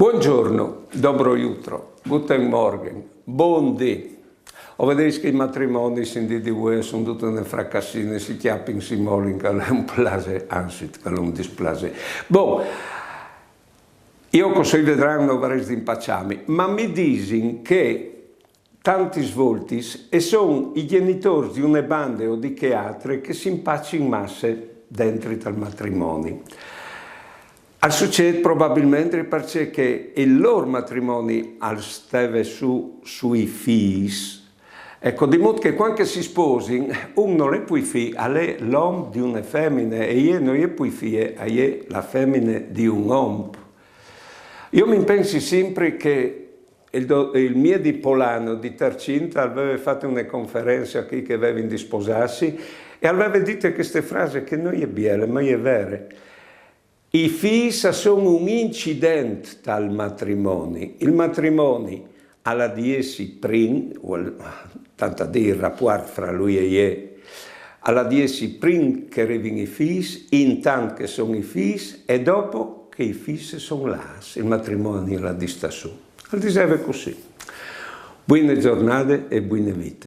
Buongiorno, dobro jutro, guten Morgen, buondì. O vedete che i matrimoni in DDW sono tutte una fracassine, si chiappano, si molin, che è un plase, anzi, che è un displase. Boh, io così vedranno non vorrei impacciarmi, ma mi dicono che tanti svolti e sono i genitori di una banda o di che altre che si impacciano in masse dentro al matrimonio. Succede probabilmente perché il loro matrimonio steve sui figli. Ecco, di modo che quando si sposano, uno non è più figlio, è l'uomo di una femmina e io non è più figlio, è la femmina di un uomo. Io mi penso sempre che il mio di Polano di Tercinta aveva fatto una conferenza qui che aveva di sposarsi e aveva detto queste frasi che non è bella, ma è vera. I figli sono un incidente dal matrimonio. Il matrimonio alla 10 prima, tanto a dire il rapporto fra lui e io, alla 10 prima che arrivano i figli, intanto che sono i figli e dopo che i figli sono là, il matrimonio la dista su. Diceva così. Buone giornate e buone vite.